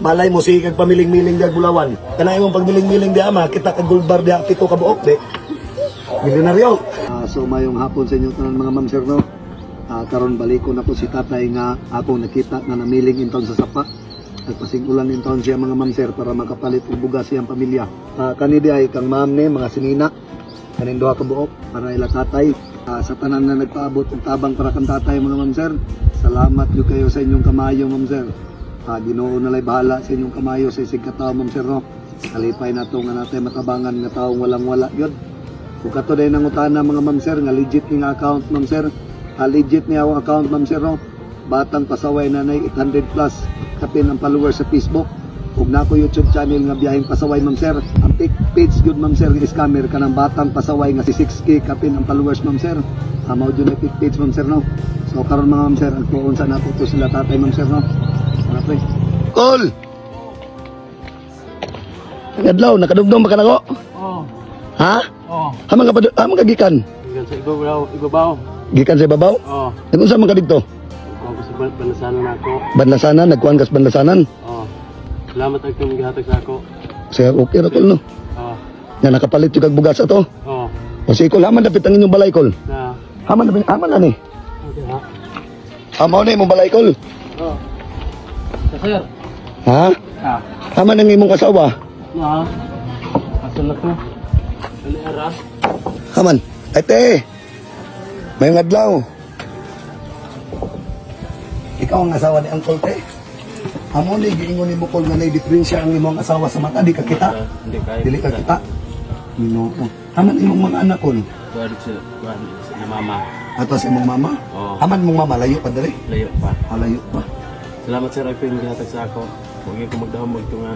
Malay mo si kag pamiling-miling diag Bulawan. Kanay mong pagmiling-miling di ama, kita kag gold bar di pito ka buok di. Milyonaryo. So mayong hapon sa inyo tanan mga ma'am sir no. Karon balikon ako si tatay nga akong nakita nga namiling inton sa sapa. Nagpasingulan inton siya mga ma'am sir para makapalit og bugas siyang pamilya. Kani di ay kang ma'am ni mga sinina. Kanin duha ka buok para ila tatay. Sa tanan na nagpaabot og tabang para kan tatay mga ma'am sir. Salamat jud kayo sa inyong kamayo ma'am sir. Ginoo na lay bahala sa inyong kamayo sa isig katawo ma'am sir no. Kalipay na to nga natay matabangan nga taong walang wala gyud. Kung kato day nangutana mga ma'am sir nga legit ning account ma'am sir. Legit ni akong account ma'am sir no. Batang pasaway na 800 plus kapin ang followers sa Facebook. Ug nako YouTube channel nga biyaheng pasaway ma'am sir. Ang page gyud ma'am sir nga scammer kanang batang pasaway nga si 6K kapin ang followers ma'am sir. Mao jud na page ma'am sir no. So karon mga ma'am sir agtuon sa nato to sila tatay ma'am sir no. Ano pre? Call. Ngadlaw nakadugdong ba kanako? Oo. Ha? Oo. Hamang ka gikan? Gikan sa ibabaw. Gikan sa ibabaw? Oo. Unsa man ka didto? Ako sa Banlasanan ako. Banlasanan nagkuan kas Banlasanan? Oo. Salamat ang kung gihatag sa ako. Sir, okay ra kol no. Oo. Nga nakapalit yung kag bugas ato? Oo. O si kol haman dapit ang inyong balay kol? Na. Haman ani. Okay ha. Amaw na imong balay kol? Oo. Sir. Ha? Ha. Haman ang imong kasawa? Na. Asal na ko. Ano ara? Haman. Ate. May adlaw. Ikaw ang asawa ni Uncle Te. Amo ni giingon ni Bukol nga nay diferensya ang imong asawa sa mata di ka kita. Dili ka kita. Ginoo. Haman imong mga anak ko. Tuad sa mama. Ato sa imong mama? Oh. Haman mong mama layo pa diri? Layo pa. Layo pa. Salamat sir ay pingihatag sa ako. Huwag ko magdahom magtunga.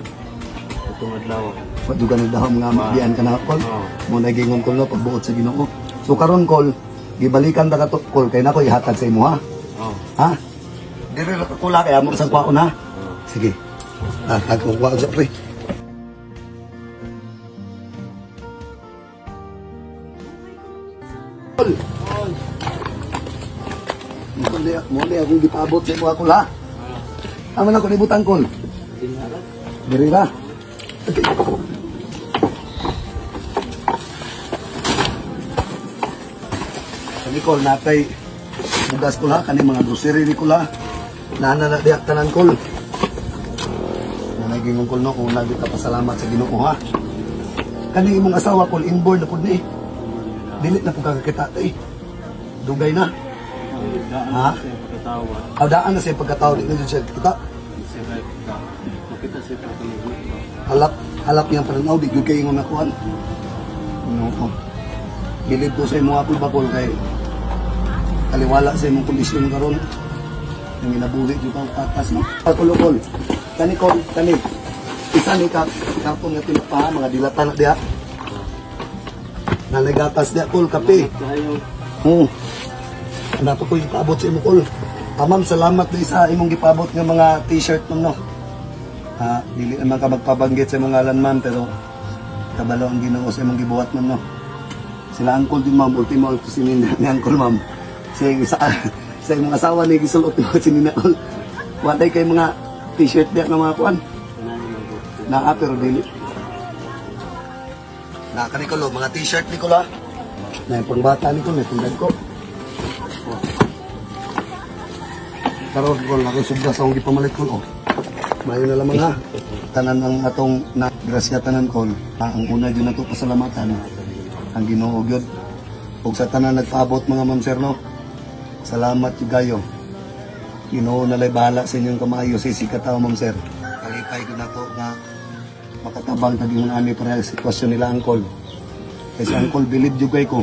Itong adlaw. Pag dugan nagdahom nga magian ka na kol. Mo nagingon ko no pagbuot sa Ginoo. So karon kol, gibalikan ta kato kol kay nako ihatag sa imo ha. Ha? Dire ra kula kay amo sa kwaon ha. Sige. Ako wa sa pre. Kol. Muli akong gipabot sa imo ako ha. Amo na ko libutan kol. Dire ra. Kani kol natay bugas ko la kani mga grocery ni ko la. Nana na diak tanan kol. Nanay gingon kol no una gyud ka pasalamat sa Ginoo ha. Kani imong asawa kol inboard na pud ni. Dili na pud kakita tay. Dugay na. Ha? Daan na siya pagkatawa di na siya kita. Makita siya halap yang pananaw di gyud kay ingon nakuan. No. Bilib ko sa imo ako bakol kay kaliwala sa imong kondisyon karon. Yung inabuhi jud kang patas no. Kulokol. Kani isa ni kapon nga tinapa mga dilatan na diha. Nalagatas diha kol kape. Nato ko ipabot sa imo kol. Ma'am, salamat din sa imong gipabot nga mga t-shirt ma'am no. Dili naman ka magpabanggit sa mga ngalan ma'am pero kabalo ang Ginoo sa imong gibuhat ma'am no. Sila Uncle din ma'am, ultimo sininda ni Uncle ma'am. Sa imong asawa ni gisulot mo sininda kol. Watay kay mga t-shirt diya nga mga kuan. Pero dili. Kani ko mga t-shirt ni ko la. Na pangbata ni ko, na pangdad ko. Karon ko ako subra sa akong gipamalit ko. Mayo na lamang ha. Tanan ang atong grasya tanan ko. Ang una gyud nato pasalamatan ang Ginoo gyud. Ug sa tanan nagpaabot mga ma'am sir no. Salamat gyud kayo. Ginoo na lay bahala sa inyong kamayo sa sikataw ma'am sir. Kalipay gyud nato nga makatabang tag imong ani para sa sitwasyon nila Uncle. Kasi Uncle bilib gyud kay ko.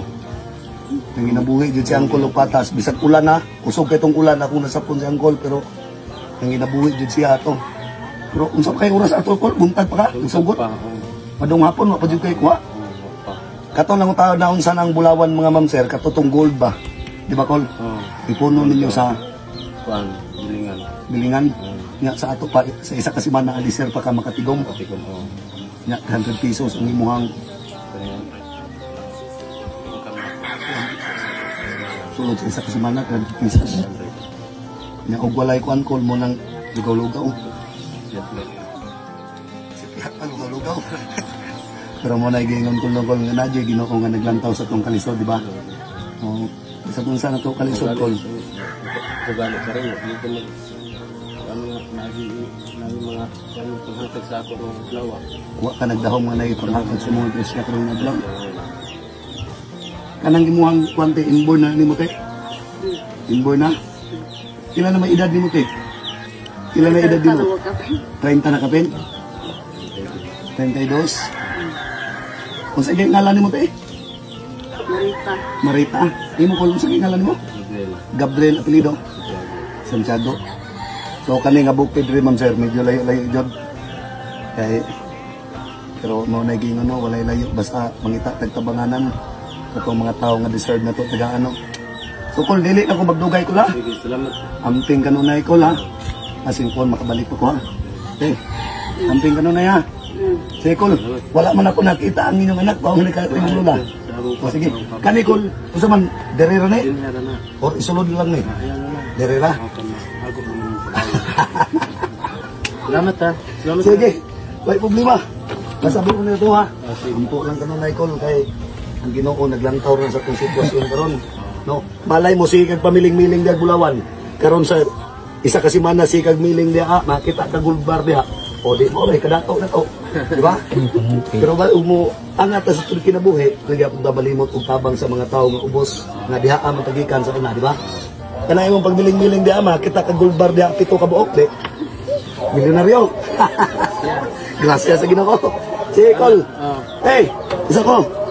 Nang ginabuhi jud si Uncle og patas bisag ulan na. Kusog kay tong ulan ako nasapon si Uncle pero nang ginabuhi jud siya ato. Pero unsa kay oras ato kol buntag pa ka sugot. Padung hapon wa pa jud kay kuha. Kato nang taon na unsa nang Bulawan mga ma'am sir kato tong gold ba. Di ba kol? Ipuno ninyo sa kuan bilingan. Nya sa ato pa sa isa ka semana alisir pa ka makatigom. Nya 100 pesos ang imuhang sulod sa isa ka semana 100 pesos. Nya og walay kuan kol mo nang lugaw-lugaw. to. Pero mo na gingon kol nga nadyo Ginoo nga naglantaw sa tong kalisod, di ba? Oh, sa kung saan to kalisod kol. Kagano ka rin, dito mag ano nagi mga panghatag sa ako ng lawa. Wa ka nagdahom nga naipanghatag sa mga Diyos na karong adlaw. Kanang imuhang kwante inborn na nimo te. Inborn na. Kila na may edad nimo te? Kila na edad nimo? 30 na kapin? 32. Kung sa ngalan nimo te? Marita. Marita. Imo kung sa ngalan nimo? Gabriel apelido. Santiago. So kani nga bukid rin ma'am sir, medyo layo-layo jud. Kay pero mo na gingon no, walay layo basta mangita tagtabanganan katong mga tao nga deserve na to taga ano. So kung dili na ko magdugay ko la. Sige, salamat. Amping kanunay ko la. Asin ko makabalik ko ha. Okay. Amping kanunay ha. Sige kol, wala man ako nakita ang inyong anak, bawang nagkating lula. O sige, kani kol, usa man derera ni? Or isulod lang ni? Derera? Salamat ha. Salamat. Sige, may problema. Masabi ko na ito ha. Ampo lang kanunay kol kay ang Ginoo naglantaw rin sa itong sitwasyon karon. No, malay mo sige kag pamiling-miling diag Bulawan. Karon sa isa ka semana sige kag miling diha, makita ka gulbar diha. O di mo ray kadato na to. Di ba? Pero ba mo angat sa tulad kinabuhi, kaya pud balimot og tabang sa mga tawo nga ubos nga diha man tagikan sa una, di ba? Kanay mong pagmiling-miling diha, makita ka gulbar diha pito ka buok di. Milyonaryo. Gracias sa Ginoo. Sige, Col. Hey, isa ko.